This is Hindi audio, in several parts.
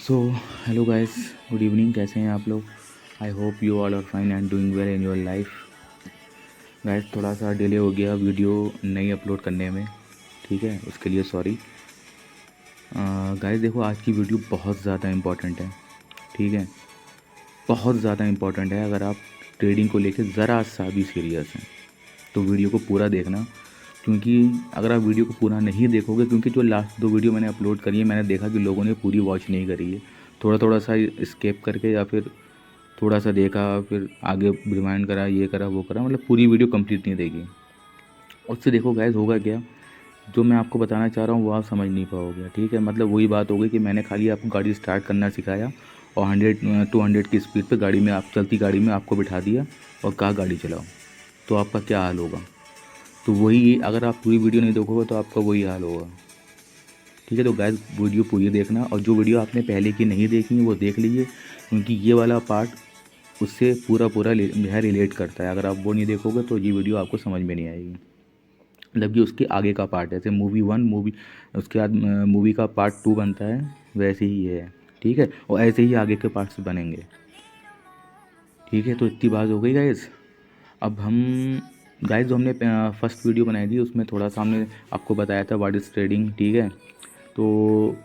सो हेलो गाइस, गुड इवनिंग। कैसे हैं आप लोग? I hope you all are fine and doing well in your life. Guys, थोड़ा सा डिले हो गया वीडियो नहीं अपलोड करने में, ठीक है, उसके लिए सॉरी। गाइस देखो, आज की वीडियो बहुत ज़्यादा इम्पॉर्टेंट है, ठीक है, बहुत ज़्यादा इम्पॉर्टेंट है। अगर आप ट्रेडिंग को लेकर ज़रा सा भी सीरियस हैं तो वीडियो को पूरा देखना, क्योंकि अगर आप वीडियो को पूरा नहीं देखोगे, क्योंकि जो लास्ट 2 वीडियो मैंने अपलोड करी है, मैंने देखा कि लोगों ने पूरी वॉच नहीं करी है, थोड़ा थोड़ा सा स्केप करके या फिर थोड़ा सा देखा, फिर आगे रिमाइंड करा, ये करा वो करा, मतलब पूरी वीडियो कंप्लीट नहीं देखी। उससे देखो गाइस, होगा क्या, जो मैं आपको बताना चाह रहा हूँ वो आप समझ नहीं पाओगे, ठीक है। मतलब वही बात हो गई कि मैंने खाली आपको गाड़ी स्टार्ट करना सिखाया और 100-200 की स्पीड पे गाड़ी में, आप चलती गाड़ी में आपको बिठा दिया और कहा गाड़ी चलाओ, तो आपका क्या हाल होगा। तो वही, अगर आप पूरी वीडियो नहीं देखोगे तो आपका वही हाल होगा, ठीक है। तो गाइस, वीडियो पूरी देखना, और जो वीडियो आपने पहले की नहीं देखी है वो देख लीजिए, क्योंकि ये वाला पार्ट उससे पूरा पूरा रिलेट करता है। अगर आप वो नहीं देखोगे तो ये वीडियो आपको समझ में नहीं आएगी। मतलब कि उसके आगे का पार्ट है, जैसे मूवी 1 मूवी, उसके बाद मूवी का पार्ट 2 बनता है, वैसे ही ये है, ठीक है। और ऐसे ही आगे के पार्ट्स बनेंगे, ठीक है। तो इतनी बात हो गई गाइस। अब हम गाइस, जो हमने फर्स्ट वीडियो बनाई थी उसमें थोड़ा सा हमने आपको बताया था व्हाट इज़ ट्रेडिंग, ठीक है। तो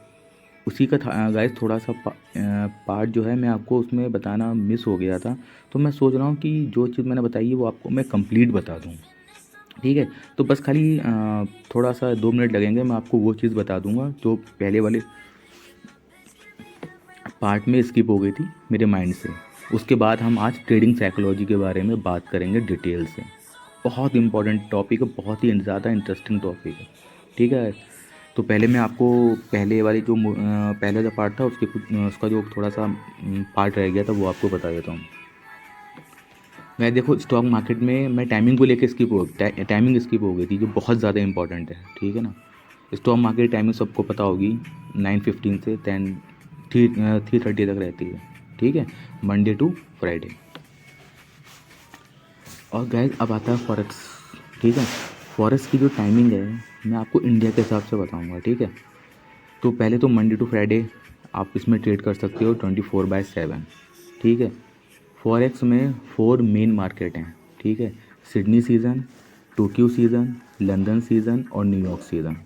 उसी का था गाइस, थोड़ा सा पार्ट जो है मैं आपको उसमें बताना मिस हो गया था। तो मैं सोच रहा हूँ कि जो चीज़ मैंने बताई है वो आपको मैं कंप्लीट बता दूँ, ठीक है। तो बस खाली थोड़ा सा 2 मिनट लगेंगे, मैं आपको वो चीज़ बता दूंगा जो पहले वाले पार्ट में स्किप हो गई थी मेरे माइंड से। उसके बाद हम आज ट्रेडिंग साइकोलॉजी के बारे में बात करेंगे डिटेल से। बहुत इंपॉर्टेंट टॉपिक है, बहुत ही ज़्यादा इंटरेस्टिंग टॉपिक है, ठीक है। तो पहले मैं आपको पहले वाली जो पहले जो पार्ट था उसके कुछ उसका जो थोड़ा सा पार्ट रह गया था वो आपको बता देता हूँ। मैं देखो, स्टॉक मार्केट में मैं टाइमिंग को लेकर टाइमिंग स्किप हो गई थी, जो बहुत ज़्यादा इंपॉर्टेंट है, ठीक है ना। स्टॉक मार्केट टाइमिंग सबको पता होगी, 9:15 से 3:30 तक रहती है, ठीक है, मंडे टू फ्राइडे। और गैस, अब आता है फॉरेक्स, ठीक है। फॉरेक्स की जो टाइमिंग है मैं आपको इंडिया के हिसाब से बताऊंगा, ठीक है। तो पहले तो मंडे टू फ्राइडे आप इसमें ट्रेड कर सकते हो 24/7, ठीक है। फॉरेक्स में 4 मेन मार्केट हैं, ठीक है। Sydney season, Tokyo season, London season और न्यूयॉर्क सीज़न।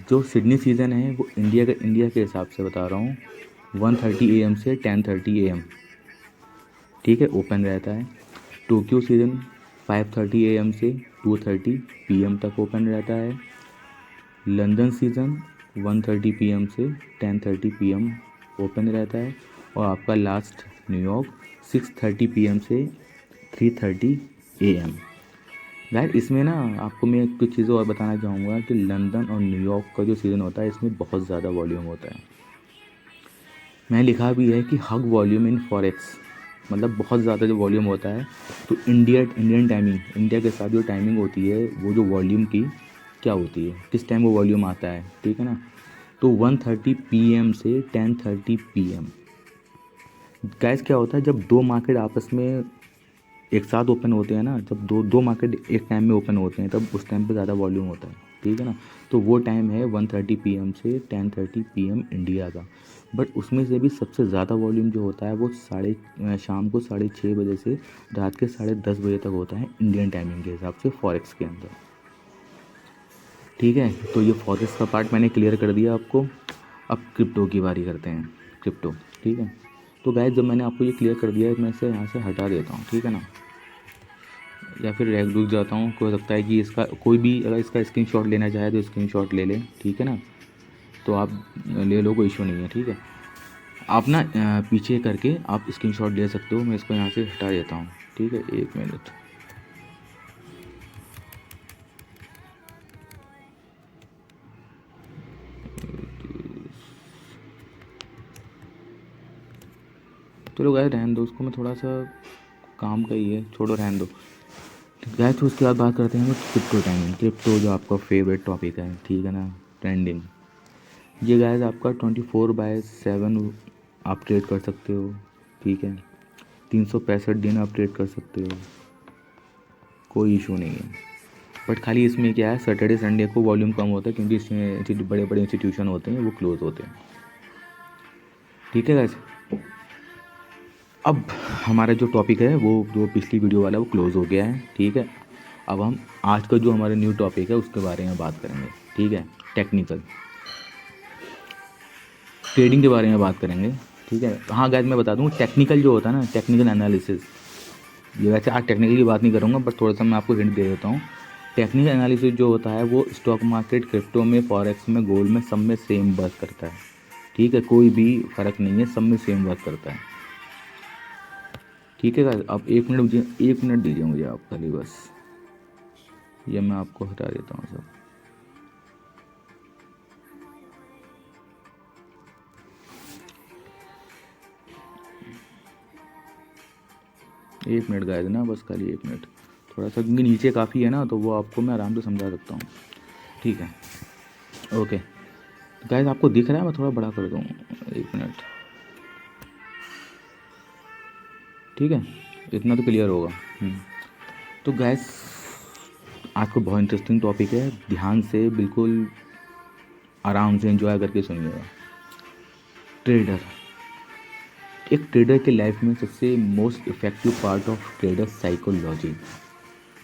जो सिडनी सीज़न है वो इंडिया के हिसाब से बता रहा हूँ, 1:30 AM से 10:30 AM, ठीक है, ओपन रहता है। टोक्यो सीज़न 5:30 AM से 2:30 PM तक ओपन रहता है। लंदन सीज़न 1:30 PM से 10:30 PM ओपन रहता है। और आपका लास्ट न्यूयॉर्क 6:30 PM से 3:30 AM। गाइस, इसमें ना आपको मैं कुछ चीज़ें और बताना चाहूँगा कि लंदन और न्यूयॉर्क का जो सीज़न होता है इसमें बहुत ज़्यादा वॉल्यूम होता है। मैं लिखा भी है कि हग वॉल्यूम इन फॉरेक्स, मतलब बहुत ज़्यादा जो वॉल्यूम होता है। तो इंडियन टाइमिंग, इंडिया के साथ जो टाइमिंग होती है वो जो वॉल्यूम की क्या होती है, किस टाइम वो वॉल्यूम आता है, ठीक है ना। तो 1:30 PM से 10:30 PM। गैस, क्या होता है जब दो मार्केट आपस में एक साथ ओपन होते हैं ना, जब दो दो मार्केट एक टाइम में ओपन होते हैं तब उस टाइम पे ज़्यादा वॉल्यूम होता है, ठीक है ना। तो वो टाइम है 1:30 PM से 10:30 PM इंडिया का। बट उसमें से भी सबसे ज़्यादा वॉल्यूम जो होता है वो शाम को 6:30 बजे से रात के 10:30 बजे तक होता है इंडियन टाइमिंग के हिसाब से फॉरेक्स के अंदर, ठीक है। तो ये फॉरेक्स का पार्ट मैंने क्लियर कर दिया आपको। अब क्रिप्टो की बारी करते हैं, क्रिप्टो, ठीक है। तो गाइस, जब मैंने आपको ये क्लियर कर दिया है मैं इसे यहाँ से हटा देता हूँ, ठीक है ना, या फिर रैक रुक जाता हूँ। हो सकता है कि इसका कोई भी अगर इसका स्क्रीनशॉट लेना चाहे तो स्क्रीनशॉट ले लें, ठीक है ना। तो आप ले लो, कोई इशू नहीं है, ठीक है। आप ना पीछे करके आप स्क्रीनशॉट ले सकते हो। मैं इसको यहाँ से हटा देता हूँ, ठीक है, 1 मिनट। चलो गाइस, रहने दो उसको, मैं थोड़ा सा काम का ही है, छोड़ो, रहने दो। गाइस, तो उसके बाद बात करते हैं क्रिप्टो टाइमिंग। क्रिप्टो जो आपका फेवरेट टॉपिक है, ठीक है ना, ट्रेंडिंग। ये गाइस आपका 24/7 आप ट्रेड कर सकते हो, ठीक है। 365 दिन आप ट्रेड कर सकते हो, कोई इशू नहीं है। बट खाली इसमें क्या है, सैटरडे संडे को वॉल्यूम कम होता है, क्योंकि इसमें बड़े बड़े इंस्टीट्यूशन होते हैं वो क्लोज होते हैं। ठीक है गाइस। अब हमारा जो टॉपिक है वो जो पिछली वीडियो वाला वो क्लोज़ हो गया है, ठीक है। अब हम आज का जो हमारा न्यू टॉपिक है उसके बारे में बात करेंगे, ठीक है। टेक्निकल ट्रेडिंग के बारे में बात करेंगे, ठीक है। हाँ गाइस, मैं बता दूँ टेक्निकल जो होता है ना, टेक्निकल एनालिसिस, ये वैसे आज टेक्निकल की बात नहीं करूँगा, बट थोड़ा सा मैं आपको हिंट दे देता हूँ। टेक्निकल एनालिसिस जो होता है वो स्टॉक मार्केट, क्रिप्टो में, फॉरेक्स में, गोल्ड में, सब में सेम वर्क करता है, ठीक है। कोई भी फ़र्क नहीं है, सब में सेम वर्क करता है, ठीक है गाइस। अब 1 मिनट दीजिए मुझे आप खाली, बस ये मैं आपको हटा देता हूँ सब। एक मिनट गाइस ना, बस खाली 1 मिनट, थोड़ा सा क्योंकि नीचे काफ़ी है ना, तो वो आपको मैं आराम से समझा सकता हूँ, ठीक है। ओके गाइस, आपको दिख रहा है, मैं थोड़ा बड़ा कर दूँ, 1 मिनट, ठीक है। इतना तो क्लियर होगा। तो गाइस, आज को बहुत इंटरेस्टिंग टॉपिक है, ध्यान से बिल्कुल आराम से एंजॉय करके सुनिएगा। ट्रेडर, एक ट्रेडर के लाइफ में सबसे most effective part of trader psychology,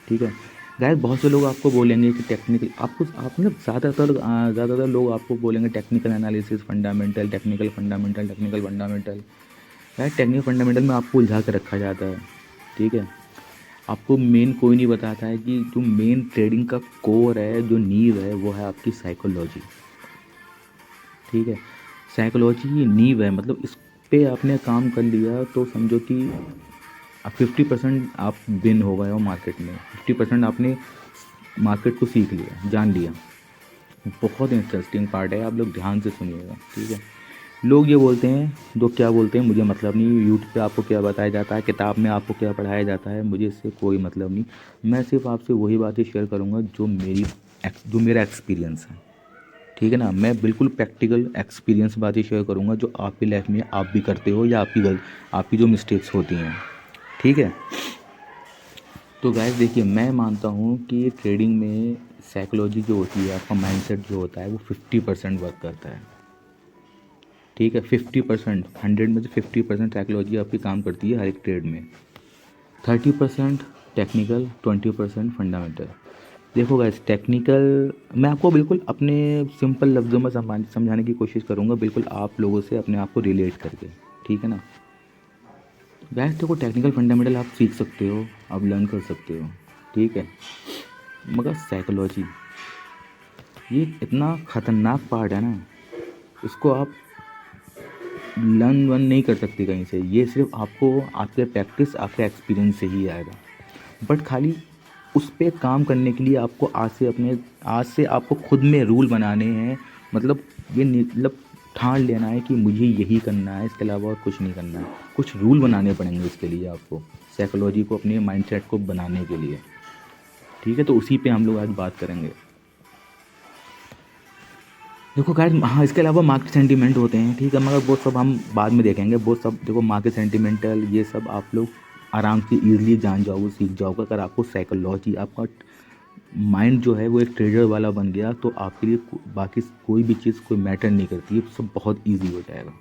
ठीक है। गाइस, बहुत से लोग आपको बोलेंगे कि टेक्निकल, आपको आप ना ज़्यादातर लोग आपको बोलेंगे technical analysis, fundamental, technical fundamental, technical fundamental. Guys, technical fundamental में आपको उलझा के रखा जाता है, ठीक है। आपको मेन कोई नहीं बताता है कि जो मेन ट्रेडिंग का कोर है, जो नींव है, वो है आपकी साइकोलॉजी, ठीक है। साइकोलॉजी ही नींव है, मतलब इस पे आपने काम कर लिया तो समझो कि 50% आप विन हो गए हो मार्केट में, 50% आपने मार्केट को सीख लिया, जान लिया। बहुत इंटरेस्टिंग पार्ट है, आप लोग ध्यान से सुनिएगा, ठीक है। लोग ये बोलते हैं, लोग क्या बोलते हैं मुझे मतलब नहीं, यूट्यूब पे आपको क्या बताया जाता है, किताब में आपको क्या पढ़ाया जाता है, मुझे इससे कोई मतलब नहीं। मैं सिर्फ आपसे वही बातें शेयर करूँगा जो मेरा एक्सपीरियंस है, ठीक है ना। मैं बिल्कुल प्रैक्टिकल एक्सपीरियंस बातें शेयर करूँगा जो आपकी लाइफ में आप भी करते हो, या आपकी जो मिस्टेक्स होती हैं, ठीक है। तो गाइस देखिए, मैं मानता हूँ कि ट्रेडिंग में साइकोलॉजी जो होती है, आपका माइंडसेट जो होता है, वो 50% वर्क करता है, ठीक है। 50%, 100 में से 50% साइकोलॉजी आपकी काम करती है हर एक ट्रेड में, 30% टेक्निकल, 20% फंडामेंटल। देखो गाइस, टेक्निकल मैं आपको बिल्कुल अपने सिंपल लफ्ज़ों में समझाने की कोशिश करूँगा, बिल्कुल आप लोगों से अपने आप को रिलेट करके, ठीक है ना। गाइस देखो, टेक्निकल फंडामेंटल आप सीख सकते हो, आप लर्न कर सकते हो, ठीक है। मगर साइकोलॉजी ये इतना ख़तरनाक पार्ट है ना, इसको आप लर्न वन नहीं कर सकते कहीं से, ये सिर्फ आपको आपके प्रैक्टिस, आपके एक्सपीरियंस से ही आएगा। बट खाली उस पे काम करने के लिए आपको आज से आपको खुद में रूल बनाने हैं, मतलब मतलब ठान लेना है कि मुझे यही करना है, इसके अलावा और कुछ नहीं करना है। कुछ रूल बनाने पड़ेंगे इसके लिए आपको, साइकोलॉजी को, अपने माइंडसेट को बनाने के लिए, ठीक है। तो उसी पे हम लोग आज बात करेंगे। देखो गाइस, हाँ, इसके अलावा मार्केट सेंटीमेंट होते हैं, ठीक है, मगर वो सब हम बाद में देखेंगे। वो सब देखो, मार्केट सेंटीमेंटल ये सब आप लोग आराम से ईज़िली जान जाओगे, सीख जाओगे। अगर आपको साइकोलॉजी, आपका माइंड जो है वो एक ट्रेडर वाला बन गया, तो आपके लिए बाकी कोई भी चीज़ कोई मैटर नहीं करती है, सब बहुत ईजी हो जाएगा,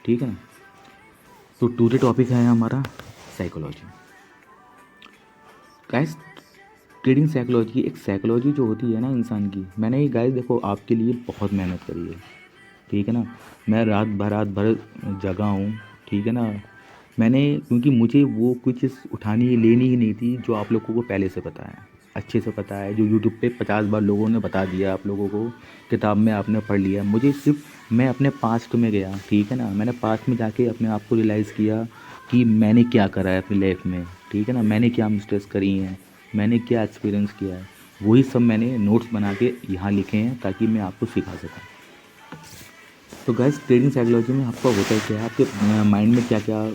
ठीक है ना। तो टूडे टॉपिक है हमारा साइकोलॉजी। गाइस, ट्रेडिंग साइकोलॉजी, एक साइकोलॉजी जो होती है ना इंसान की, मैंने ये गाइस देखो आपके लिए बहुत मेहनत करी है, ठीक है ना। मैं रात भर जगा हूँ, ठीक है ना। मैंने, क्योंकि मुझे वो कोई चीज़ उठानी लेनी ही नहीं थी जो आप लोगों को पहले से पता है, अच्छे से पता है, जो यूट्यूब पे 50 बार लोगों ने बता दिया आप लोगों को, किताब में आपने पढ़ लिया। मुझे सिर्फ, मैं अपने पास्ट में गया, ठीक है ना, मैंने पास्ट में जाके अपने आप को रियलाइज़ किया कि मैंने क्या करा है अपनी लाइफ में, ठीक है ना, मैंने क्या मिस्टेक्स करी हैं, मैंने क्या एक्सपीरियंस किया है, वही सब मैंने नोट्स बना के यहाँ लिखे हैं ताकि मैं आपको सिखा सकूँ। तो गाइस, ट्रेडिंग साइकोलॉजी में आपका होता है क्या है, आपके माइंड में क्या क्या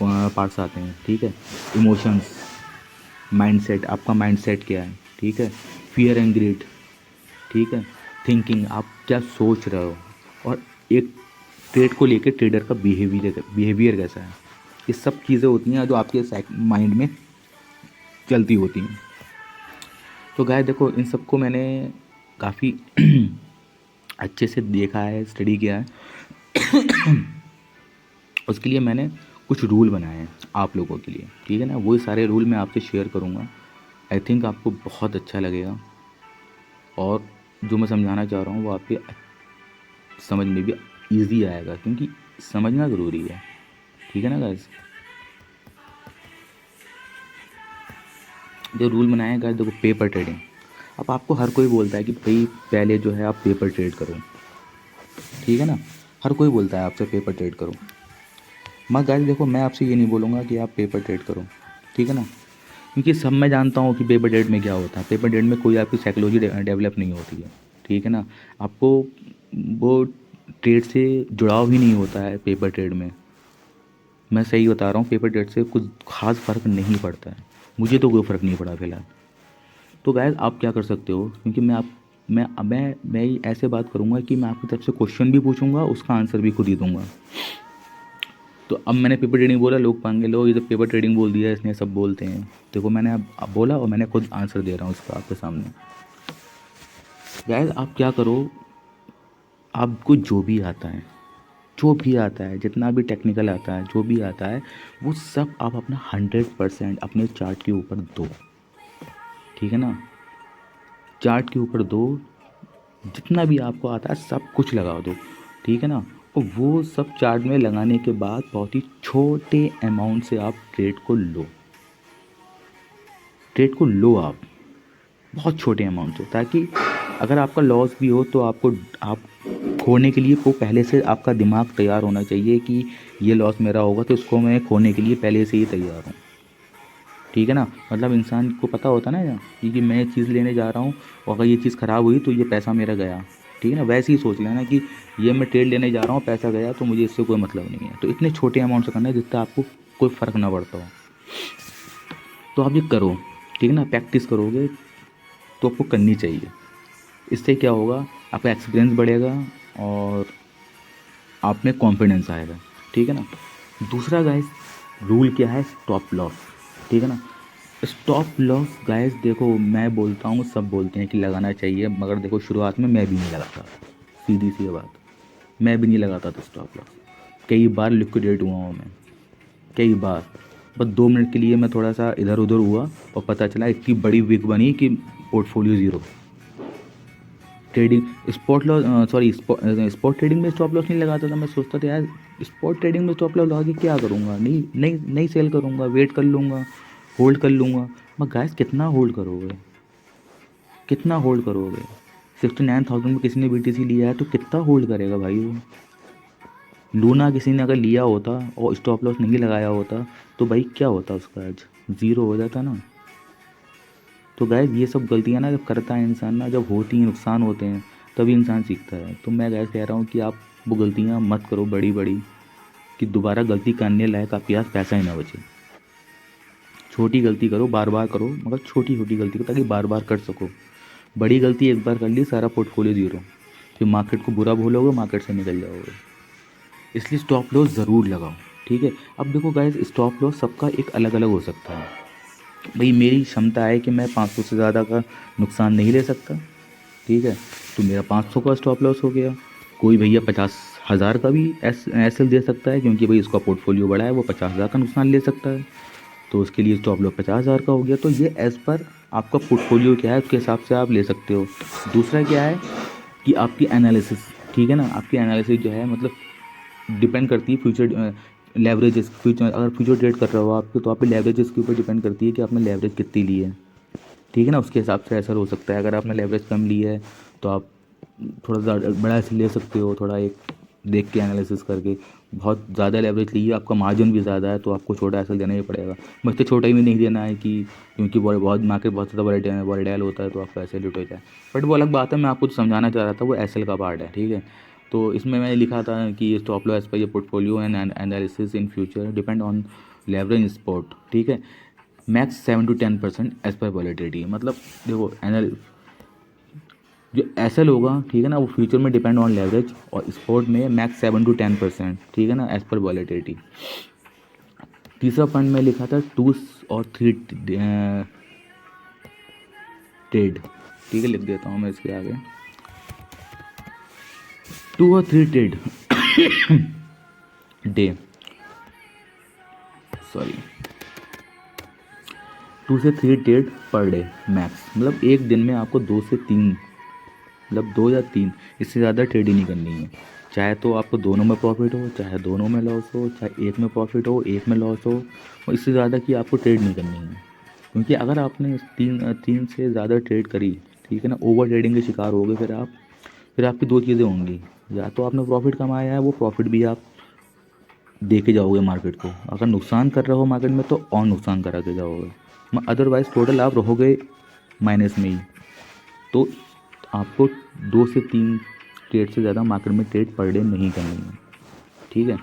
पार्ट्स आते हैं, ठीक है। इमोशंस, माइंडसेट, आपका माइंडसेट क्या है, ठीक है। फियर एंड ग्रीड, ठीक है। थिंकिंग, आप क्या सोच रहे हो, और एक ट्रेड को लेकर ट्रेडर का बिहेवियर कैसा है, ये सब चीज़ें होती हैं जो आपके माइंड में चलती होती हैं। तो गाइस देखो, इन सबको मैंने काफ़ी अच्छे से देखा है, स्टडी किया है। उसके लिए मैंने कुछ रूल बनाए हैं आप लोगों के लिए, ठीक है ना। वही सारे रूल मैं आपसे शेयर करूँगा। आई थिंक आपको बहुत अच्छा लगेगा और जो मैं समझाना चाह रहा हूँ वो आपके समझ में भी ईजी आएगा, क्योंकि समझना ज़रूरी है, ठीक है ना गाइस। जो रूल बनाए हैं गाइस, देखो पेपर ट्रेडिंग। अब आपको हर कोई बोलता है कि भाई पहले जो है आप पेपर ट्रेड करो, ठीक है ना। हर कोई बोलता है आपसे पेपर ट्रेड करो। मगर गाइस देखो, मैं आपसे ये नहीं बोलूँगा कि आप पेपर ट्रेड करो, ठीक है ना। क्योंकि सब मैं जानता हूँ कि पेपर ट्रेड में क्या होता है। पेपर ट्रेड में कोई आपकी साइकोलॉजी डेवलप नहीं होती है, ठीक है ना। आपको वो ट्रेड से जुड़ाव ही नहीं होता है पेपर ट्रेड में। मैं सही बता रहा हूँ, पेपर ट्रेड से कुछ खास फ़र्क नहीं पड़ता है। मुझे तो कोई फ़र्क नहीं पड़ा फिलहाल। तो गाइस आप क्या कर सकते हो, क्योंकि मैं ऐसे बात करूँगा कि मैं आपकी तरफ से क्वेश्चन भी पूछूंगा, उसका आंसर भी खुद ही दूंगा। तो अब मैंने पेपर ट्रेडिंग बोला, लोग पाएंगे लो ये तो पेपर ट्रेडिंग बोल दिया इसने, सब बोलते हैं। देखो मैंने अब बोला और मैंने खुद आंसर दे रहा हूँ इसका आपके सामने। गाइस आप क्या करो, आपको जो भी आता है, जो भी आता है, जितना भी टेक्निकल आता है, जो भी आता है, वो सब आप अपना 100% अपने चार्ट के ऊपर दो, ठीक है ना। चार्ट के ऊपर दो, जितना भी आपको आता है सब कुछ लगा दो, ठीक है ना। और वो सब चार्ट में लगाने के बाद बहुत ही छोटे अमाउंट से आप ट्रेड को लो आप बहुत छोटे अमाउंट से, ताकि अगर आपका लॉस भी हो तो आप खोने के लिए को पहले से आपका दिमाग तैयार होना चाहिए कि ये लॉस मेरा होगा तो इसको मैं खोने के लिए पहले से ही तैयार हूँ, ठीक है ना। मतलब इंसान को पता होता है ना कि मैं ये चीज़ लेने जा रहा हूँ और अगर ये चीज़ ख़राब हुई तो ये पैसा मेरा गया, ठीक है ना। वैसे ही सोच लेना कि ये मैं ट्रेड लेने जा रहा हूँ, पैसा गया तो मुझे इससे कोई मतलब नहीं है। तो इतने छोटे अमाउंट से करना है जिससे आपको कोई फ़र्क ना पड़ता हो। तो आप ये करो, ठीक है ना, प्रैक्टिस करोगे तो आपको करनी चाहिए। इससे क्या होगा, आपका एक्सपीरियंस बढ़ेगा और आप में कॉन्फिडेंस आएगा, ठीक है ना। दूसरा गाइस रूल क्या है, स्टॉप लॉस, ठीक है ना। स्टॉप लॉस गाइस देखो, मैं बोलता हूँ, सब बोलते हैं कि लगाना चाहिए, मगर देखो शुरुआत में मैं भी नहीं लगाता, सीधी सी बात, मैं भी नहीं लगाता था स्टॉप लॉस। कई बार लिक्विडेट हुआ हूँ मैं, कई बार। बस 2 मिनट के लिए मैं थोड़ा सा इधर उधर हुआ और पता चला इतनी बड़ी विग बनी कि portfolio zero. Trading spot loss, sorry spot trading में स्टॉप लॉस नहीं लगाता था। मैं सोचता था यार स्पॉट ट्रेडिंग में स्टॉप लॉस लगा के क्या करूँगा, नहीं नहीं नहीं सेल करूँगा, वेट कर लूँगा, होल्ड कर लूँगा। मैं गाइस कितना होल्ड करोगे, कितना होल्ड करोगे। 69,000 में किसी ने BTC लिया है तो कितना होल्ड करेगा भाई वो। लूना किसी ने अगर लिया होता और स्टॉप लॉस नहीं लगाया होता तो भाई क्या होता उसका, आज ज़ीरो हो जाता ना। तो गैस ये सब गलतियाँ ना जब करता है इंसान ना, जब होती हैं, नुकसान होते हैं, तभी इंसान सीखता है। तो मैं गैस कह रहा हूँ कि आप वो गलतियाँ मत करो बड़ी बड़ी, कि दोबारा गलती करने लायक आपके पास पैसा ही ना बचे। छोटी गलती करो, बार बार करो, मगर छोटी छोटी गलती करो ताकि बार बार कर सको। बड़ी गलती एक बार कर ली, सारा पोर्टफोलियो ज़ीरो, फिर मार्केट को बुरा बोलोगे, मार्केट से निकल जाओगे। इसलिए स्टॉप लॉस ज़रूर लगाओ, ठीक है। अब देखो गाइस, स्टॉप लॉस सबका एक अलग अलग हो सकता है। भाई मेरी क्षमता है कि मैं 500 से ज़्यादा का नुकसान नहीं ले सकता, ठीक है, तो मेरा 500 का स्टॉप लॉस हो गया। कोई भैया 50,000 का भी एस एल दे सकता है, क्योंकि भाई उसका पोर्टफोलियो बड़ा है, वो 50,000 का नुकसान ले सकता है, तो उसके लिए स्टॉप लॉस 50,000 का हो गया। तो ये एज़ पर आपका पोर्टफोलियो क्या है उसके हिसाब से आप ले सकते हो। दूसरा क्या है कि आपकी एनालिसिस, ठीक है ना, आपकी एनालिसिस जो है मतलब डिपेंड करती है फ्यूचर लेवरेजेस। फ्यूचर अगर फ्यूचर ट्रेड कर रहे हो आप तो आपकी लेवरेजेस के ऊपर डिपेंड करती है कि आपने लेवरेज कितनी ली है, ठीक है ना। उसके हिसाब से असर हो सकता है। अगर आपने लेवरेज कम ली है तो आप थोड़ा ज़्यादा बड़ा ऐसे ले सकते हो, थोड़ा एक देख के एनालिसिस करके। बहुत ज़्यादा लेवरेज ली है, आपका मार्जिन भी ज़्यादा है, तो आपको छोटा ऐसा देना ही पड़ेगा। मुझसे छोटा ही भी नहीं देना है कि क्योंकि बहुत मार्केट बहुत ज़्यादा वॉलेटाइल होता है तो आपका ऐसे लुट हो जाए। बट वो अलग बात है, मैं आपको जो समझाना चाह रहा था वो एसएल का पार्ट है, ठीक है। तो इसमें मैंने लिखा था कि स्टॉप लॉस पर ये portfolio and analysis in future depend on leverage spot, ठीक है। Max 7 to 10% as per volatility. मतलब देखो जो एस एल होगा, ठीक है ना, वो फ्यूचर में डिपेंड ऑन लेवरेज, और स्पोर्ट में मैक्स 7 to 10%, ठीक है ना, एज पर वॉलेटिलिटी। तीसरा पॉइंट में लिखा था 2 और 3 ट्रेड, ठीक है, लिख देता हूँ मैं इसके आगे, 2 और 3 ट्रेड डे। सॉरी 2 से 3 ट्रेड पर डे मैक्स, मतलब एक दिन में आपको 2 से 3, मतलब 2 या 3, इससे ज़्यादा ट्रेड ही नहीं करनी है। चाहे तो आपको दोनों में प्रॉफिट हो, चाहे दोनों में लॉस हो, चाहे एक में प्रॉफिट हो एक में लॉस हो, और इससे ज़्यादा की आपको ट्रेड नहीं करनी है। क्योंकि अगर आपने तीन तीन से ज़्यादा ट्रेड करी, ठीक है ना, ओवर ट्रेडिंग के शिकार हो गए, फिर आपकी दो चीज़ें होंगी, या तो आपने प्रॉफिट कमाया है, वो प्रॉफिट भी आप दे के जाओगे मार्केट को, अगर नुकसान कर रहे हो मार्केट में तो और नुकसान करा के जाओगे, अदरवाइज़ टोटल आप रहोगे माइनस में ही। तो आपको 2 से 3 ट्रेड से ज़्यादा मार्केट में ट्रेड पर डे नहीं करनी है, ठीक है।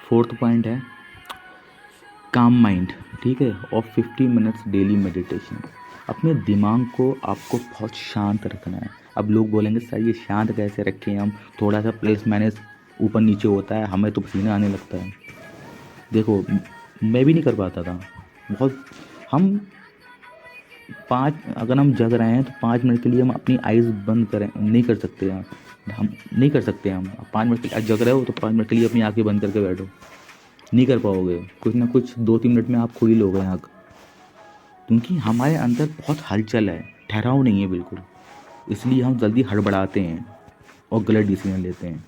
फोर्थ पॉइंट है काम माइंड, ठीक है, और 50 मिनट्स डेली मेडिटेशन। अपने दिमाग को आपको बहुत शांत रखना है। अब लोग बोलेंगे सर ये शांत कैसे रखें हम, थोड़ा सा प्लस माइनस ऊपर नीचे होता है, हमें तो पसीना आने लगता है। देखो मैं भी नहीं कर पाता था बहुत। हम अगर हम जग रहे हैं तो 5 मिनट के लिए हम अपनी आइज़ बंद करें नहीं कर सकते हैं, हम नहीं कर सकते हम। 5 मिनट के लिए जग रहे हो तो 5 मिनट के लिए अपनी आंखें बंद करके बैठो, नहीं कर पाओगे। कुछ ना कुछ 2-3 मिनट में आप खुद ही लोगे आँख, क्योंकि हमारे अंदर बहुत हलचल है, ठहराव नहीं है बिल्कुल, इसलिए हम जल्दी हड़बड़ाते हैं और गलत डिसीजन लेते हैं।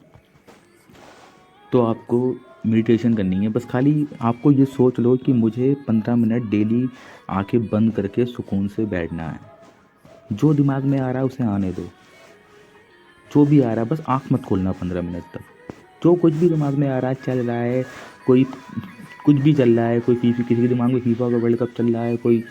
तो आपको मेडिटेशन करनी है, बस खाली आपको ये सोच लो कि मुझे 15 मिनट डेली आंखें बंद करके सुकून से बैठना है। जो दिमाग में आ रहा है उसे आने दो, जो भी आ रहा है बस आँख मत खोलना 15 मिनट तक। जो कुछ भी दिमाग में आ रहा है, चल रहा है, कोई कुछ भी चल रहा है, कोई फीफा, किसी के दिमाग में फीफा का वर्ल्ड कप चल रहा है, कोई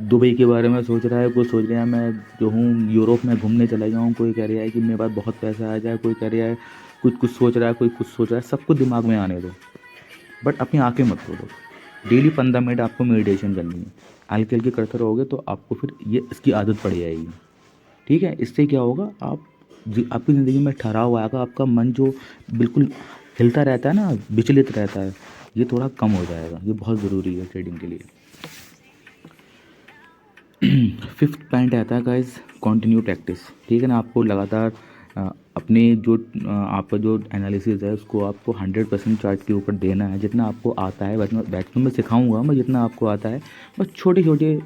दुबई के बारे में सोच रहा है, कोई सोच रहा है मैं जो हूँ यूरोप में घूमने चला जाऊँ, कोई कह रहा है कि मेरे पास बहुत पैसा आ जाए, कोई कह रहा है कुछ कुछ सोच रहा है, कोई कुछ सोच रहा है, सब कुछ दिमाग में आने दो, बट अपनी आंखें मत खोलो। डेली 15 मिनट आपको मेडिटेशन करनी है। हल्के हल्के करते रहोगे तो आपको फिर ये इसकी आदत पड़ जाएगी, ठीक है। इससे क्या होगा, आपकी ज़िंदगी में ठहराव आएगा, आपका मन जो बिल्कुल हिलता रहता है ना, विचलित रहता है, ये थोड़ा कम हो जाएगा। ये बहुत ज़रूरी है ट्रेडिंग के लिए। फिफ्थ पॉइंट आता है गाइस कंटिन्यू प्रैक्टिस, ठीक है ना। आपको लगातार अपने जो आपका जो एनालिसिस है उसको आपको 100% चार्ट के ऊपर देना है, जितना आपको आता है। बैच में सिखाऊंगा मैं जितना आपको आता है, बस छोटे छोटे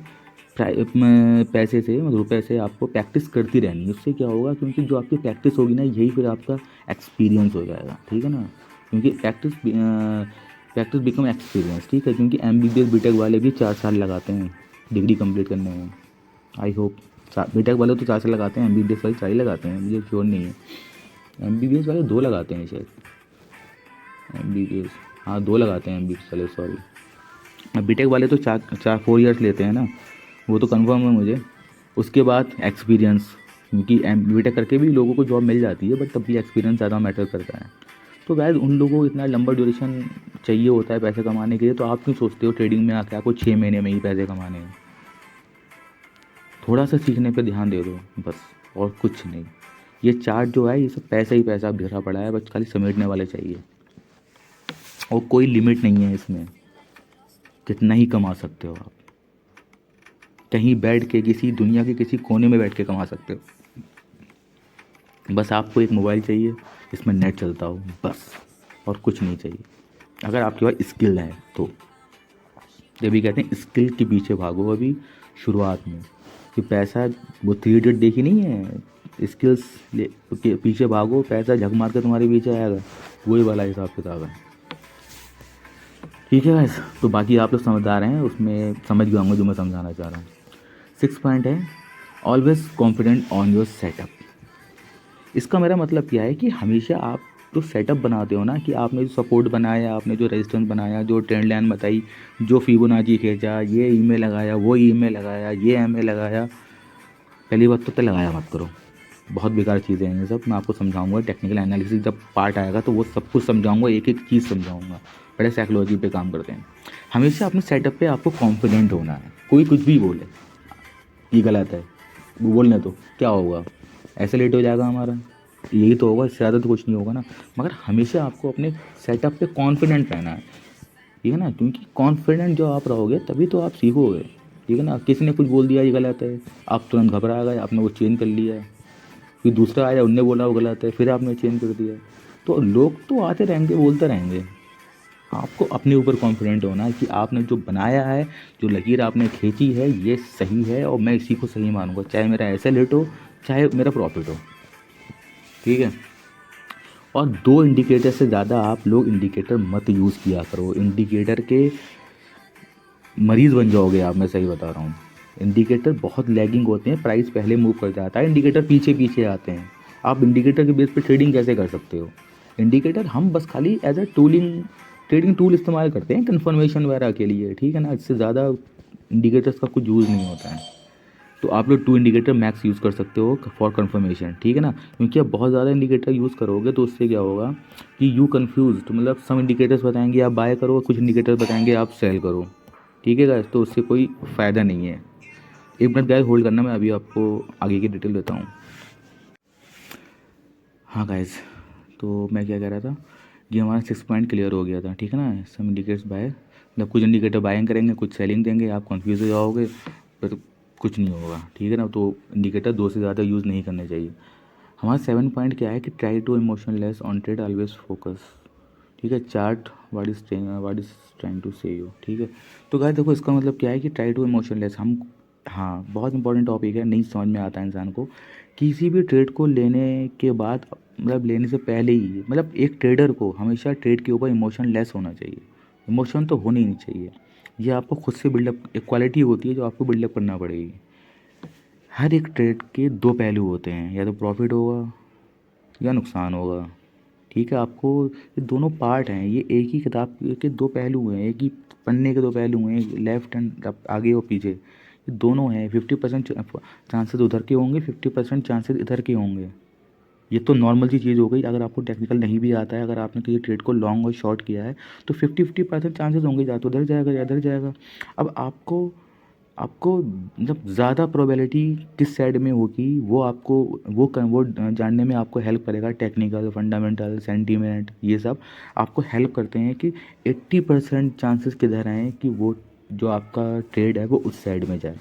पैसे से, मतलब रुपए से आपको प्रैक्टिस करती रहनी है। उससे क्या होगा, क्योंकि जो आपकी प्रैक्टिस होगी ना, यही फिर आपका एक्सपीरियंस हो जाएगा, ठीक है ना। क्योंकि प्रैक्टिस बिकम एक्सपीरियंस, ठीक है। क्योंकि MBBS बीटेक वाले भी 4 साल लगाते हैं डिग्री कंप्लीट करने में। आई होप बीटेक वाले तो 4 साल लगाते हैं, MBBS वाले 4 ही लगाते हैं, मुझे श्योर नहीं है। MBBS वाले 2 लगाते हैं शायद, MBBS, हाँ 2 लगाते हैं MBBS वाले, सॉरी। बीटेक वाले तो 4 इयर्स लेते हैं ना, वो तो कंफर्म है मुझे। उसके बाद एक्सपीरियंस, क्योंकि बीटेक करके भी लोगों को जॉब मिल जाती है, बट तब भी एक्सपीरियंस ज़्यादा मैटर करता है। तो गाइस उन लोगों को इतना लंबा ड्यूरेशन चाहिए होता है पैसे कमाने के लिए, तो आप क्यों सोचते हो ट्रेडिंग में आके आपको 6 महीने में ही पैसे कमाने हैं। थोड़ा सा सीखने पे ध्यान दे दो बस, और कुछ नहीं। ये चार्ट जो है ये सब पैसा ही पैसा बिखरा पड़ा है, बस खाली समेटने वाले चाहिए, और कोई लिमिट नहीं है इसमें, कितना ही कमा सकते हो आप। कहीं बैठ के किसी दुनिया के किसी कोने में बैठ के कमा सकते हो। बस आपको एक मोबाइल चाहिए जिसमें नेट चलता हो, बस, और कुछ नहीं चाहिए। अगर आपके पास स्किल है तो, जब भी कहते हैं स्किल के पीछे भागो अभी शुरुआत में, कि पैसा वो 3 इडियट देखी नहीं है, स्किल्स के पीछे भागो, पैसा झक मार के तुम्हारे पीछे आएगा, वही वाला हिसाब किताब है, ठीक है गाइस। तो बाकी आप लोग समझदार हैं, उसमें समझ गए होंगे जो मैं समझाना चाह रहा हूँ। 6 पॉइंट है always confident on your setup. इसका मेरा मतलब क्या है कि हमेशा आप जो सेटअप बनाते हो ना, कि आपने जो सपोर्ट बनाया, आपने जो रेजिस्टेंस बनाया, जो ट्रेंड लाइन बताई, जो फिबोनाची खींचा, ये ईमेल लगाया, वो ईमेल लगाया, ये एमए लगाया, पहली बात तो लगाया मत करो, बहुत बेकार चीज़ें हैं ये सब। मैं आपको समझाऊंगा टेक्निकल एनालिसिस जब पार्ट आएगा तो वो सब कुछ समझाऊंगा, एक एक चीज़ समझाऊंगा। बड़े साइकोलॉजी पे काम करते हैं। हमेशा अपने सेटअप पे आपको कॉन्फिडेंट होना है। कोई कुछ भी बोले ये गलत है, वो बोलने तो क्या होगा, ऐसे लेट हो जाएगा हमारा, यही तो होगा, इससे ज़्यादा तो कुछ नहीं होगा ना। मगर हमेशा आपको अपने सेटअप पे कॉन्फिडेंट रहना है, ठीक है ना। क्योंकि कॉन्फिडेंट जो आप रहोगे तभी तो आप सीखोगे, ठीक है ना। किसी ने कुछ बोल दिया ये गलत है, आप तुरंत घबरा गए, आपने वो चेंज कर लिया, फिर दूसरा आया उनने बोला वो गलत है, फिर आपने चेंज कर दिया। तो लोग तो आते रहेंगे, बोलते रहेंगे, आपको अपने ऊपर कॉन्फिडेंट होना है कि आपने जो बनाया है, जो लकीर आपने खींची है, ये सही है और मैं इसी को सही मानूंगा, चाहे मेरा ऐसा लेट हो, चाहे मेरा प्रॉफिट हो। ठीक है। और दो इंडिकेटर से ज़्यादा आप लोग इंडिकेटर मत यूज़ किया करो, इंडिकेटर के मरीज़ बन जाओगे आप, मैं सही बता रहा हूँ। इंडिकेटर बहुत लैगिंग होते हैं, प्राइस पहले मूव कर जाता है, इंडिकेटर पीछे पीछे आते हैं। आप इंडिकेटर के बेस पे ट्रेडिंग कैसे कर सकते हो? इंडिकेटर हम बस खाली एज अ ट्रेडिंग टूल इस्तेमाल करते हैं कन्फर्मेशन वगैरह के लिए, ठीक है ना, इससे ज़्यादा इंडिकेटर्स का कुछ यूज़ नहीं होता है। तो आप लोग 2 इंडिकेटर मैक्स यूज़ कर सकते हो फॉर कन्फर्मेशन, ठीक है ना, क्योंकि आप बहुत ज़्यादा इंडिकेटर यूज़ करोगे तो उससे क्या होगा कि यू कन्फ्यूज, तो मतलब सम इंडिकेटर्स बताएंगे आप बाय करो, कुछ इंडिकेटर्स बताएंगे आप सेल करो। ठीक है गाइस, तो उससे कोई फ़ायदा नहीं है। एक मिनट गाइस होल्ड करना, मैं अभी आपको आगे की डिटेल देता हूँ। हाँ गाइस, तो मैं क्या कह रहा था कि हमारा 6 पॉइंट क्लियर हो गया था, ठीक है ना। सम इंडिकेटर्स बाय, मतलब कुछ इंडिकेटर बाइंग करेंगे, कुछ सेलिंग देंगे, आप कंफ्यूज हो जाओगे, फिर कुछ नहीं होगा, ठीक है ना। तो इंडिकेटर 2 से ज़्यादा यूज़ नहीं करने चाहिए। हमारा 7 पॉइंट क्या है कि try to emotionless on trade always focus, ठीक है। Chart what is trying to say you, ठीक है। तो गाइस देखो, इसका मतलब क्या है कि ट्राई टू इमोशनलेस हम, हाँ बहुत इंपॉर्टेंट टॉपिक है, नहीं समझ में आता है इंसान को। किसी भी ट्रेड को लेने के बाद, मतलब लेने से पहले ही, मतलब एक ट्रेडर को हमेशा ट्रेड के ऊपर इमोशन लेस होना चाहिए। इमोशन तो होनी ही नहीं चाहिए, ये आपको खुद से बिल्डअप, एक क्वालिटी होती है जो आपको बिल्डअप करना पड़ेगी। हर एक ट्रेड के दो पहलू होते हैं, या तो प्रॉफिट होगा या नुकसान होगा, ठीक है। आपको ये दोनों पार्ट हैं, ये एक ही किताब के दो पहलू हैं, एक ही पन्ने के दो पहलू हैं, लेफ्ट एंड आगे और पीछे, ये दोनों हैं। 50% चांसेस उधर के होंगे, 50% चांसेस इधर के होंगे। ये तो नॉर्मल सी चीज़ हो गई। अगर आपको टेक्निकल नहीं भी आता है, अगर आपने किसी ट्रेड को लॉन्ग और शॉर्ट किया है, तो 50-50% चांसेस होंगे, या तो उधर जाएगा या इधर जाएगा। अब आपको आपको मतलब ज़्यादा प्रोबेबिलिटी किस साइड में होगी, वो आपको वो जानने में आपको हेल्प करेगा। टेक्निकल, फंडामेंटल, सेंटीमेंट, ये सब आपको हेल्प करते हैं कि 80% चांसेस किधर हैं कि वो जो आपका ट्रेड है वो उस साइड में जाए।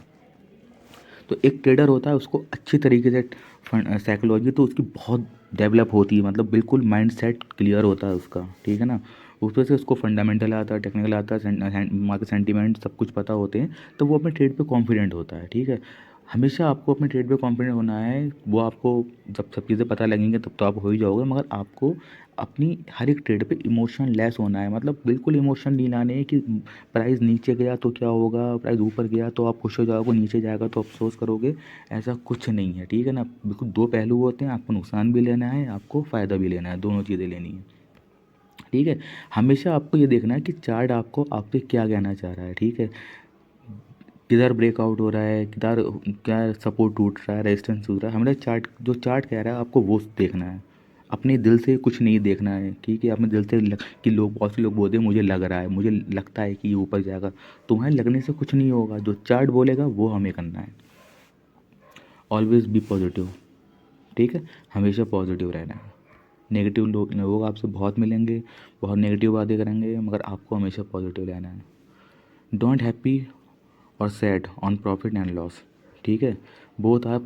तो एक ट्रेडर होता है, उसको अच्छी तरीके से साइकोलॉजी तो उसकी बहुत डेवलप होती है, मतलब बिल्कुल माइंड सेट क्लियर होता है उसका, ठीक है ना। ऊपर से उसको फंडामेंटल आता है, टेक्निकल आता है, मार्केट सेंटीमेंट सब कुछ पता होते हैं, तो वो अपने ट्रेड पे कॉन्फिडेंट होता है, ठीक है। हमेशा आपको अपने ट्रेड पे कॉन्फिडेंट होना है। वो आपको जब सब चीज़ें पता लगेंगे तब तो आप हो ही जाओगे, मगर आपको अपनी हर एक ट्रेड पे इमोशन लेस होना है, मतलब बिल्कुल इमोशन नहीं लाने हैं कि प्राइस नीचे गया तो क्या होगा, प्राइस ऊपर गया तो आप खुश हो जाओगे, नीचे जाएगा तो अफसोस करोगे। ऐसा कुछ नहीं है, ठीक है ना। बिल्कुल दो पहलू होते हैं, आपको नुकसान भी लेना है, आपको फ़ायदा भी लेना है, दोनों चीज़ें लेनी है, ठीक है। हमेशा आपको ये देखना है कि चार्ट आपको आप पे क्या कहना चाह रहा है, ठीक है। किधर ब्रेकआउट हो रहा है, किधर क्या सपोर्ट टूट रहा है, रेजिस्टेंस टूट रहा है, हमें चार्ट, जो चार्ट कह रहा है आपको वो देखना है। अपने दिल से कुछ नहीं देखना है, ठीक है। अपने दिल से कि लोग, बहुत से लोग बोलते हैं मुझे लग रहा है, मुझे लगता है कि ये ऊपर जाएगा, तुम्हारे लगने से कुछ नहीं होगा, जो चार्ट बोलेगा वो हमें करना है। ऑलवेज बी पॉजिटिव, ठीक है, हमेशा पॉजिटिव रहना है। नेगेटिव लोग आपसे बहुत मिलेंगे, बहुत नेगेटिव बातें करेंगे, मगर आपको हमेशा पॉजिटिव रहना है। डोंट हैप्पी और sad on profit and loss, ठीक है। Both are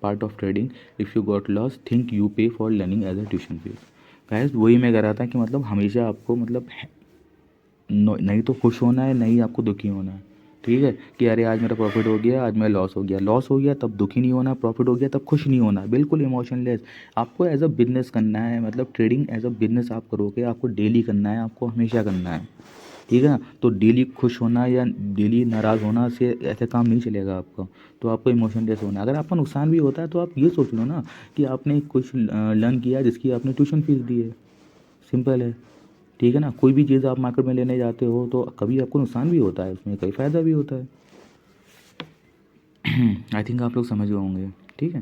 part of trading. If you got loss think you pay for learning as a tuition fees. Guys वही मैं कह रहा था कि मतलब हमेशा आपको मतलब नहीं तो खुश होना है, नहीं आपको दुखी होना है, ठीक है। कि अरे आज मेरा प्रॉफिट हो गया, आज मेरा लॉस हो गया तब दुखी नहीं होना, प्रॉफिट हो गया तब खुश नहीं होना, बिल्कुल इमोशनलेस। आपको एज अ बिजनेस करना है, मतलब ट्रेडिंग एज अ बिजनेस आप करोगे, आपको डेली करना है, आपको हमेशा करना है, ठीक है ना। तो डेली खुश होना या डेली नाराज़ होना से ऐसे काम नहीं चलेगा आपका। तो आपको इमोशनलेस होना है। अगर आपका नुकसान भी होता है तो आप ये सोच लो ना कि आपने कुछ लर्न किया जिसकी आपने ट्यूशन फीस दी है, सिंपल है, ठीक है ना। कोई भी चीज़ आप मार्केट में लेने जाते हो तो कभी आपको नुकसान भी होता है, उसमें कई फ़ायदा भी होता है। आई थिंक आप लोग समझ गए होंगे, ठीक है।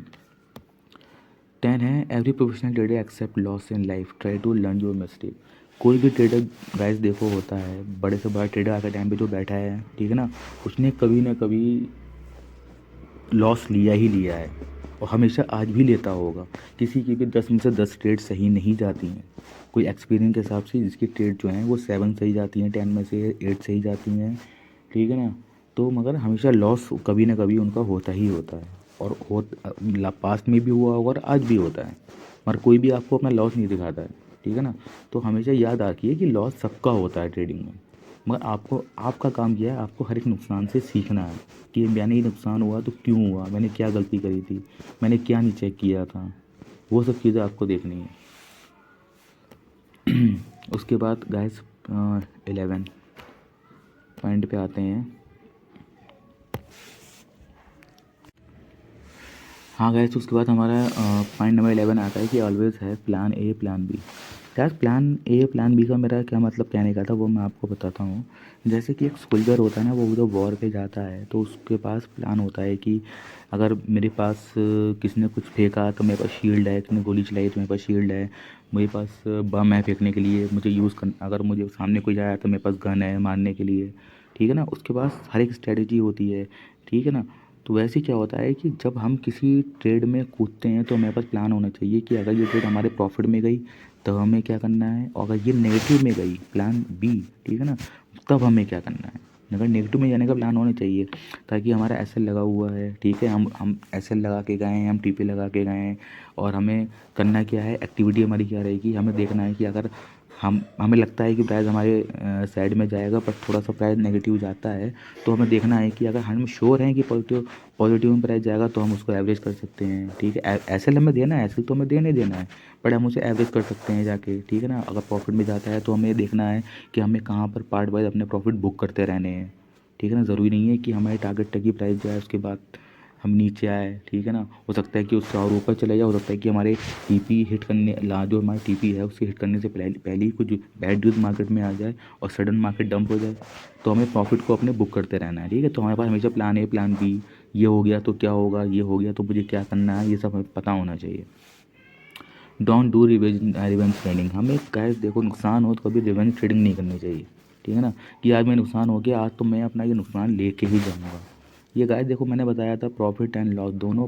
10 है, every professional trader accept loss in life, try to learn your mistake. कोई भी ट्रेडर गाइस देखो होता है, बड़े से बड़ा ट्रेडर आज के टाइम पे जो बैठा है, ठीक है ना, उसने कभी ना कभी लॉस लिया ही लिया है, और हमेशा आज भी लेता होगा। किसी की भी 10 में से 10 ट्रेड सही नहीं जाती हैं। कोई एक्सपीरियंस के हिसाब से जिसकी ट्रेड जो हैं वो 7 सही जाती हैं, 10 में से 8 सही जाती हैं, ठीक है ना। तो मगर हमेशा लॉस कभी ना कभी उनका होता ही होता है, और पास्ट में भी हुआ होगा और आज भी होता है, मगर कोई भी आपको अपना लॉस नहीं दिखाता है। ठीक है ना। तो हमेशा याद रखिए कि लॉस सबका होता है ट्रेडिंग में, मगर आपको आपका काम क्या है, आपको हर एक नुकसान से सीखना है कि मैंने ये नुकसान हुआ तो क्यों हुआ, मैंने क्या गलती करी थी, मैंने क्या नहीं चेक किया था, वो सब चीज़ें आपको देखनी है। उसके बाद गाइस 11 पॉइंट पे आते हैं। हाँ गाइस, उसके बाद हमारा पॉइंट नंबर 11 आता है कि ऑलवेज है प्लान ए प्लान बी। यार प्लान ए प्लान बी का मेरा क्या मतलब कहने का था वो मैं आपको बताता हूँ। जैसे कि एक सोल्जर होता है ना, वो जब वॉर पे जाता है तो उसके पास प्लान होता है कि अगर मेरे पास किसी ने कुछ फेंका तो मेरे पास शील्ड है, किसी ने गोली चलाई तो मेरे पास शील्ड है, मेरे पास बम है फेंकने के लिए, मुझे यूज़ कर, अगर मुझे सामने कोई जाए तो मेरे पास गन है मारने के लिए, ठीक है ना। उसके पास हर एक स्ट्रेटजी होती है, ठीक है ना। तो वैसे क्या होता है कि जब हम किसी ट्रेड में कूदते हैं तो हमारे पास प्लान होना चाहिए कि अगर ये ट्रेड हमारे प्रॉफिट में गई तब हमें क्या करना है, और अगर ये नेगेटिव में गई प्लान बी, ठीक है ना, तब हमें क्या करना है। अगर नेगेटिव में जाने का प्लान होना चाहिए ताकि हमारा एसएल लगा हुआ है, ठीक है, हम एसएल लगा के गए हैं, हम टीपी लगा के गए हैं, और हमें करना क्या है, एक्टिविटी हमारी क्या रहेगी, हमें देखना है कि अगर हमें लगता है कि प्राइस हमारे साइड में जाएगा पर थोड़ा सा प्राइस नेगेटिव जाता है, तो हमें देखना है कि अगर हम श्योर हैं कि पॉजिटिव पॉजिटिव में प्राइस जाएगा तो हम उसको एवरेज कर सकते हैं, ठीक है। एसएल हमें देना है, एसएल तो हमें देने देना है, बट हम उसे एवरेज कर सकते हैं जाके, ठीक है ना। अगर प्रॉफिट में जाता है तो हमें देखना है कि हमें कहाँ पर पार्ट वाइज अपने प्रॉफिट बुक करते रहने हैं, ठीक है ना। ज़रूरी नहीं है कि हमारे टारगेट तक ही प्राइस जाए उसके बाद हम नीचे आए, ठीक है ना। हो सकता है कि उससे और ऊपर चले जाए, हो सकता है कि हमारे टीपी हिट करने ला जो हमारी टीपी है उससे हिट करने से पहले ही कुछ बैड न्यूज़ मार्केट में आ जाए और सडन मार्केट डंप हो जाए, तो हमें प्रॉफिट को अपने बुक करते रहना है, ठीक है। तो हमारे पास हमेशा प्लान ए प्लान बी, ये हो गया तो क्या होगा, ये हो गया तो मुझे क्या करना है, ये सब हमें पता होना चाहिए। Don't do revenge trading. हमें गाइस देखो, नुकसान हो तो कभी रिवेंज ट्रेडिंग नहीं करनी चाहिए, ठीक है ना। कि आज मैं नुकसान हो गया, आज तो मैं अपना ये नुकसान लेके ही जाऊँगा। ये गाइस देखो, मैंने बताया था प्रॉफिट एंड लॉस दोनों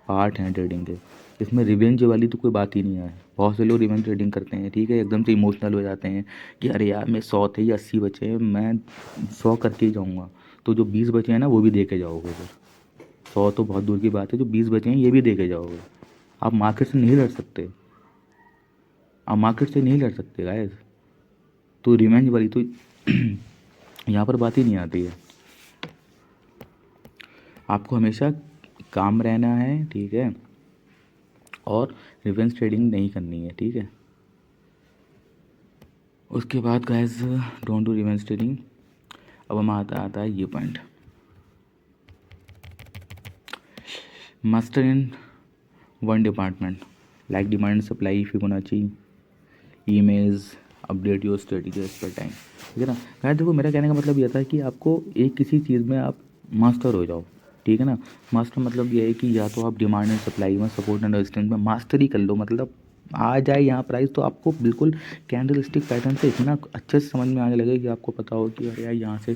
पार्ट हैं ट्रेडिंग के, इसमें रिवेंज वाली तो कोई बात ही नहीं है। बहुत से लोग रिवेंज ट्रेडिंग करते हैं, ठीक है, एकदम से इमोशनल हो जाते हैं कि अरे यार मैं 100 थे या 80 बचे हैं, मैं 100 करके ही जाऊँगा। तो जो 20 बचे हैं ना वो भी दे के जाओगे फिर, 100 तो बहुत दूर की बात है, जो 20 बचे हैं ये भी दे के जाओगे। आप मार्केट से नहीं लड़ सकते, आप मार्केट से नहीं लड़ सकते गाइस। तो रिवेंज वाली तो यहाँ पर बात ही नहीं आती है। आपको हमेशा काम रहना है, ठीक है, और रिवेंज ट्रेडिंग नहीं करनी है, ठीक है। उसके बाद guys don't do revenge trading. अब हम आता है ये point, master in one department like demand supply Fibonacci image update your strategy as per time, ठीक है ना। गाइस देखो, मेरा कहने का मतलब ये था कि आपको एक किसी चीज़ में आप मास्टर हो जाओ, ठीक है ना। मास्टर मतलब ये है कि या तो आप डिमांड एंड सप्लाई में, सपोर्ट एंड रेजिस्टेंस में मास्टरी कर लो, मतलब आ जाए यहाँ प्राइस तो आपको बिल्कुल कैंडल स्टिक पैटर्न से इतना अच्छे से समझ में आने लगे कि आपको पता हो कि अरे यार यहाँ से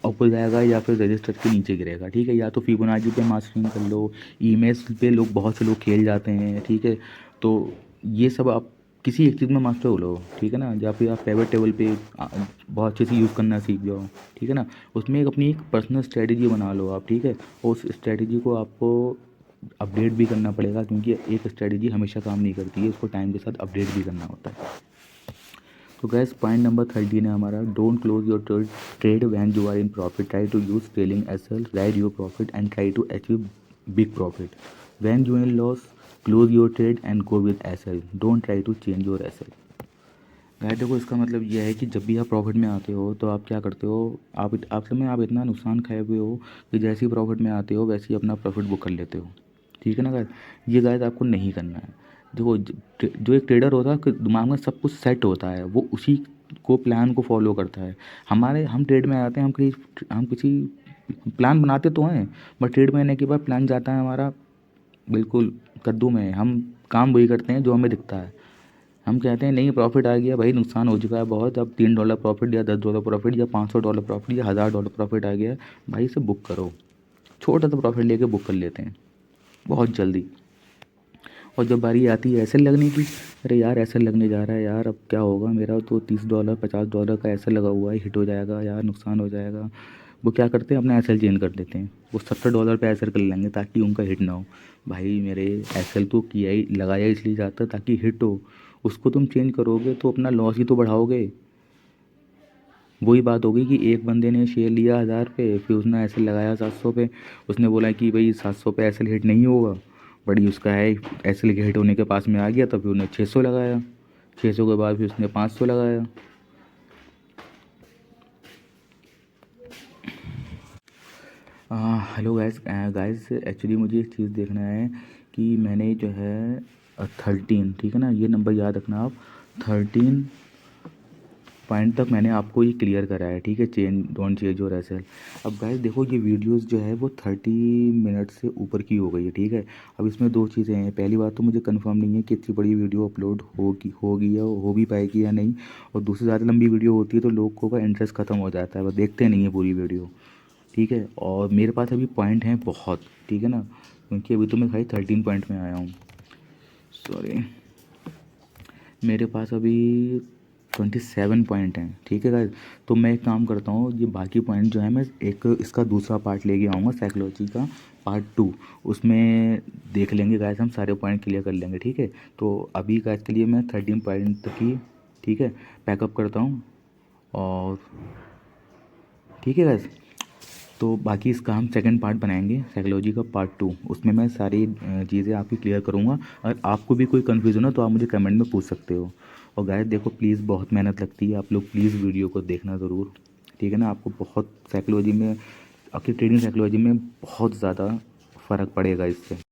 ऊपर जाएगा या फिर रजिस्टर के नीचे गिरेगा, ठीक है। या तो फिबोनाची पे मास्टरिंग कर लो, ईमेज पे लोग बहुत से लोग खेल जाते हैं, ठीक है। तो ये सब आप किसी एक चीज़ में मास्टर हो लो, ठीक है ना। या फिर आप पेवर टेबल पे बहुत अच्छे से यूज़ करना सीख जाओ, ठीक है ना। उसमें एक अपनी एक पर्सनल स्ट्रेटजी बना लो आप, ठीक है। और उस स्ट्रेटजी को आपको अपडेट भी करना पड़ेगा, क्योंकि एक स्ट्रेटजी हमेशा काम नहीं करती है, उसको टाइम के साथ अपडेट भी करना होता है। तो गैस पॉइंट नंबर 13 है हमारा, don't close your trade when you are in profit, try to use trailing SL, ride your profit and try to achieve big profit. When you in loss close your trade and go with SL, don't try to change your SL. Guys देखो, इसका मतलब यह है कि जब भी आप प्रॉफिट में आते हो तो आप क्या करते हो, आप समय आप इतना नुकसान खाए हुए हो कि जैसे ही प्रॉफिट में आते हो वैसे ही अपना प्रॉफिट बुक कर लेते हो, ठीक है ना गाइस। ये गाइस आपको नहीं करना है। देखो, जो एक ट्रेडर होता है उसके दिमाग में सब कुछ सेट होता है, वो उसी को प्लान को फॉलो करता है। हम ट्रेड में आते हैं, हम किसी प्लान बनाते तो हैं, बट ट्रेड में आने के बाद प्लान जाता है हमारा बिल्कुल कद्दू में। हम काम वही करते हैं जो हमें दिखता है। हम कहते हैं नहीं प्रॉफिट आ गया भाई, नुकसान हो चुका है बहुत, अब $3 प्रॉफिट या $10 प्रॉफिट या $500 प्रॉफिट या $1000 प्रॉफिट आ गया भाई, इसे बुक करो। छोटा सा प्रॉफिट लेके बुक कर लेते हैं बहुत जल्दी। और जब बारी आती है ऐसे लगने की, अरे यार ऐसे लगने जा रहा है यार, अब क्या होगा, मेरा तो $30 $50 का ऐसे लगा हुआ है, हिट हो जाएगा यार, नुकसान हो जाएगा, वो क्या करते हैं, अपना एस एल चेंज कर देते हैं। वो $70 पे एस एल कर लेंगे ताकि उनका हिट ना हो। भाई मेरे, एस एल तो किया ही लगाया इसलिए जाता है ताकि हिट हो। उसको तुम चेंज करोगे तो अपना लॉस ही तो बढ़ाओगे। वही बात हो गई कि एक बंदे ने शेयर लिया 1000 पे, फिर उसने एस एल लगाया 700 पे। उसने बोला कि भाई 700 पे एस एल हिट नहीं होगा, बड़ी उसका है, एस एल के हिट होने के पास में आ गया, तब फिर उसने 600 लगाया। 600 के बाद फिर उसने 500 लगाया। हेलो गाइस, गाइस एक्चुअली मुझे एक चीज़ देखना है कि मैंने जो है 13, ठीक है ना, ये नंबर याद रखना आप। 13 पॉइंट तक मैंने आपको ये क्लियर करा है, ठीक है, change don't change your S L. अब गाइस देखो, ये वीडियोस जो है वो 30 मिनट से ऊपर की हो गई है, ठीक है। अब इसमें दो चीज़ें हैं। पहली बात तो मुझे कंफर्म नहीं है कि इतनी बड़ी वीडियो अपलोड होगी या हो भी पाएगी या नहीं। और दूसरी, ज़्यादा लंबी वीडियो होती है तो लोगों का इंटरेस्ट ख़त्म हो जाता है, वो देखते नहीं है पूरी वीडियो, ठीक है। और मेरे पास अभी पॉइंट हैं बहुत, ठीक है ना, क्योंकि अभी तो मैं खाली 13 पॉइंट में आया हूँ। सॉरी, मेरे पास अभी 27 पॉइंट हैं, ठीक है गाइस। तो मैं एक काम करता हूँ, ये बाकी पॉइंट जो है मैं एक इसका दूसरा पार्ट लेके आऊँगा, साइकोलॉजी का पार्ट 2। उसमें देख लेंगे गाइस, हम सारे पॉइंट क्लियर कर लेंगे, ठीक है। तो अभी गाइस के लिए मैं 13 पॉइंट तक ही, ठीक है, पैकअप करता हूँ। और ठीक है गाइस, तो बाकी इसका हम सेकंड पार्ट बनाएंगे, साइकोलॉजी का पार्ट 2। उसमें मैं सारी चीज़ें आपकी क्लियर करूँगा। अगर आपको भी कोई कन्फ्यूज़न हो तो आप मुझे कमेंट में पूछ सकते हो। और गाइस देखो, प्लीज़, बहुत मेहनत लगती है, आप लोग प्लीज़ वीडियो को देखना ज़रूर, ठीक है ना। आपको बहुत साइकोलॉजी में, आपकी ट्रेडिंग साइकोलॉजी में बहुत ज़्यादा फ़र्क पड़ेगा इससे।